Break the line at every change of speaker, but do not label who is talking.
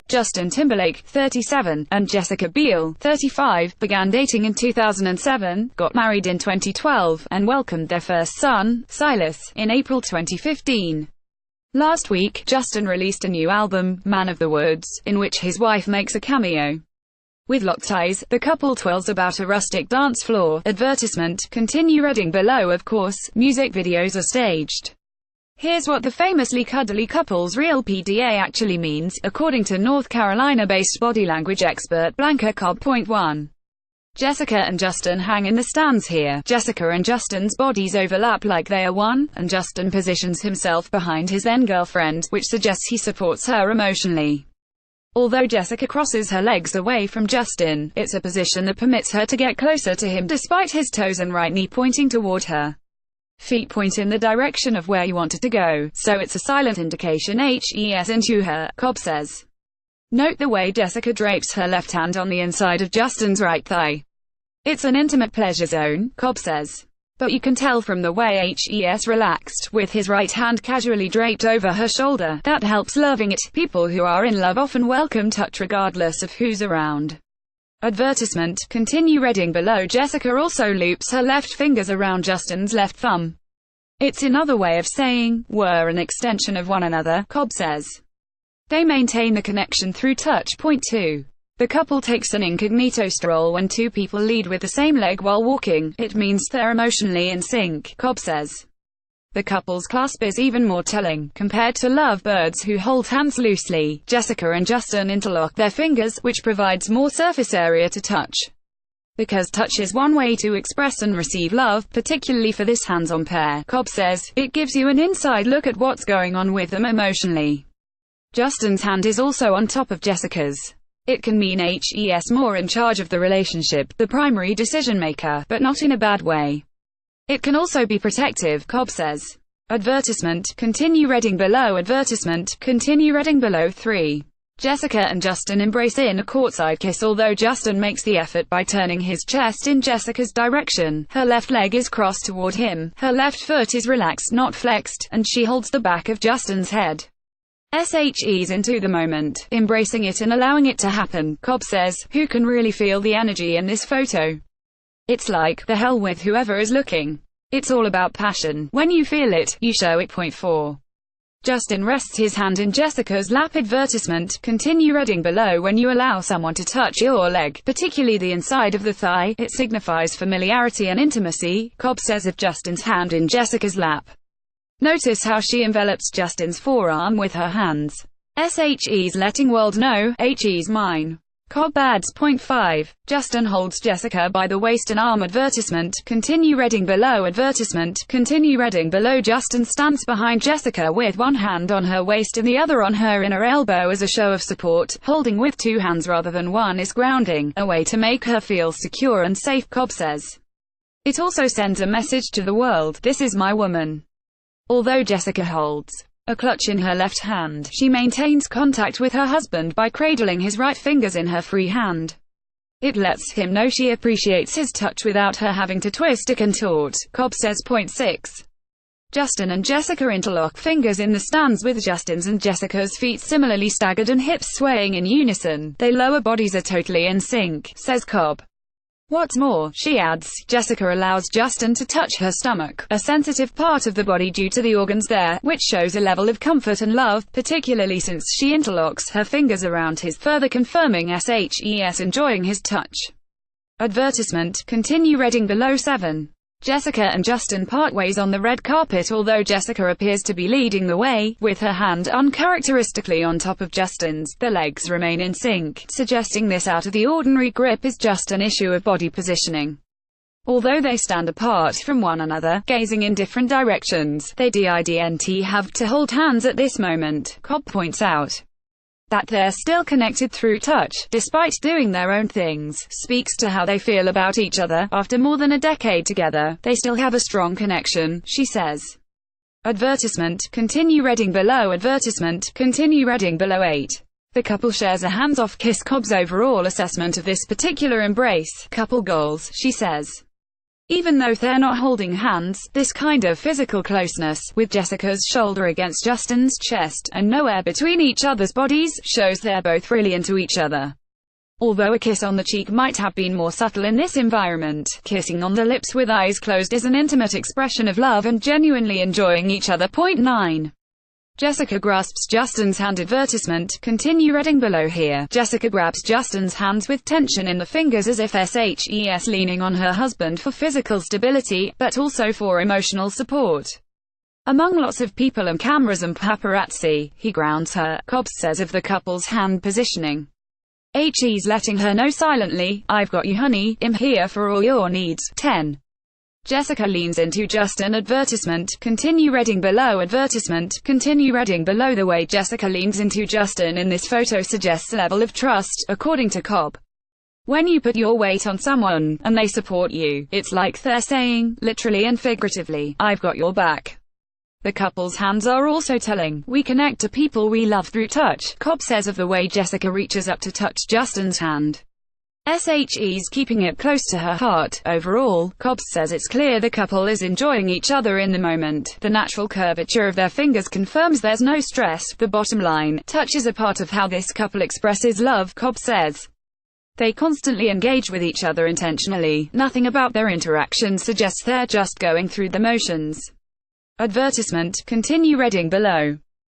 Justin Timberlake, 37, and Jessica Biel, 35, began dating in 2007, got married in 2012, and welcomed their first son, Silas, in April 2015. Last week, Justin released a new album, Man of the Woods, in which his wife makes a cameo. With locked eyes, the couple twirls about a rustic dance floor. Advertisement, continue reading below. Of course, music videos are staged. Here's what the famously cuddly couple's real PDA actually means, according to North Carolina-based body language expert Blanca Cobb. Point 1. Jessica and Justin hang in the stands here. Jessica and Justin's bodies overlap like they are one, and Justin positions himself behind his then-girlfriend, which suggests he supports her emotionally. Although Jessica crosses her legs away from Justin, it's a position that permits her to get closer to him despite his toes and right knee pointing toward her. Feet point in the direction of where you want it to go, so it's a silent indication HES into her, Cobb says. Note the way Jessica drapes her left hand on the inside of Justin's right thigh. It's an intimate pleasure zone, Cobb says. But you can tell from the way HES relaxed, with his right hand casually draped over her shoulder, that helps loving it. People who are in love often welcome touch regardless of who's around. Advertisement, continue reading below. Jessica also loops her left fingers around Justin's left thumb. It's another way of saying, we're an extension of one another, Cobb says. They maintain the connection through touch. Point 2. The couple takes an incognito stroll when two people lead with the same leg while walking. It means they're emotionally in sync, Cobb says. The couple's clasp is even more telling. Compared to lovebirds who hold hands loosely, Jessica and Justin interlock their fingers, which provides more surface area to touch. Because touch is one way to express and receive love, particularly for this hands-on pair, Cobb says, it gives you an inside look at what's going on with them emotionally. Justin's hand is also on top of Jessica's. It can mean HES more in charge of the relationship, the primary decision-maker, but not in a bad way. It can also be protective, Cobb says. Advertisement, continue reading below. Advertisement, continue reading below. 3. Jessica and Justin embrace in a courtside kiss. Although Justin makes the effort by turning his chest in Jessica's direction, her left leg is crossed toward him, her left foot is relaxed not flexed, and she holds the back of Justin's head. SHEs into the moment, embracing it and allowing it to happen, Cobb says, who can really feel the energy in this photo? It's like, the hell with whoever is looking. It's all about passion. When you feel it, you show it. Point 4. Justin rests his hand in Jessica's lap. Advertisement, continue reading below. When you allow someone to touch your leg, particularly the inside of the thigh, it signifies familiarity and intimacy, Cobb says of Justin's hand in Jessica's lap. Notice how she envelops Justin's forearm with her hands. SHE's letting world know, HE's mine. Cobb adds. Point 5. Justin holds Jessica by the waist and arm. Advertisement, continue reading below. Advertisement, continue reading below. Justin stands behind Jessica with one hand on her waist and the other on her inner elbow as a show of support. Holding with two hands rather than one is grounding, a way to make her feel secure and safe, Cobb says. It also sends a message to the world, this is my woman. Although Jessica holds a clutch in her left hand, she maintains contact with her husband by cradling his right fingers in her free hand. It lets him know she appreciates his touch without her having to twist or contort, Cobb says. Point 6. Justin and Jessica interlock fingers in the stands with Justin's and Jessica's feet similarly staggered and hips swaying in unison. Their lower bodies are totally in sync, says Cobb. What's more, she adds, Jessica allows Justin to touch her stomach, a sensitive part of the body due to the organs there, which shows a level of comfort and love, particularly since she interlocks her fingers around his, further confirming SHES enjoying his touch. Advertisement, continue reading below. 7. Jessica and Justin part ways on the red carpet. Although Jessica appears to be leading the way, with her hand uncharacteristically on top of Justin's, the legs remain in sync, suggesting this out-of-the-ordinary grip is just an issue of body positioning. Although they stand apart from one another, gazing in different directions, they didn't have to hold hands at this moment, Cobb points out. That they're still connected through touch, despite doing their own things, speaks to how they feel about each other. After more than a decade together, they still have a strong connection, she says. Advertisement, continue reading below. Advertisement, continue reading below. 8. The couple shares a hands-off kiss. Cobb's overall assessment of this particular embrace, couple goals, she says. Even though they're not holding hands, this kind of physical closeness, with Jessica's shoulder against Justin's chest, and nowhere between each other's bodies, shows they're both really into each other. Although a kiss on the cheek might have been more subtle in this environment, kissing on the lips with eyes closed is an intimate expression of love and genuinely enjoying each other. Point 9. Jessica grasps Justin's hand. Advertisement. Continue reading below here. Jessica grabs Justin's hands with tension in the fingers as if she's leaning on her husband for physical stability, but also for emotional support. Among lots of people and cameras and paparazzi, he grounds her, Cobbs says of the couple's hand positioning. He's letting her know silently, "I've got you honey, I'm here for all your needs." 10. Jessica leans into Justin. Advertisement. Continue reading below. Advertisement. Continue reading below. The way Jessica leans into Justin in this photo suggests a level of trust, according to Cobb. When you put your weight on someone, and they support you, it's like they're saying, literally and figuratively, "I've got your back." The couple's hands are also telling. We connect to people we love through touch, Cobb says of the way Jessica reaches up to touch Justin's hand. She's keeping it close to her heart. Overall, Cobbs says it's clear the couple is enjoying each other in the moment. The natural curvature of their fingers confirms there's no stress. The bottom line, touch is a part of how this couple expresses love, Cobbs says. They constantly engage with each other intentionally. Nothing about their interaction suggests they're just going through the motions. Advertisement. Continue reading below.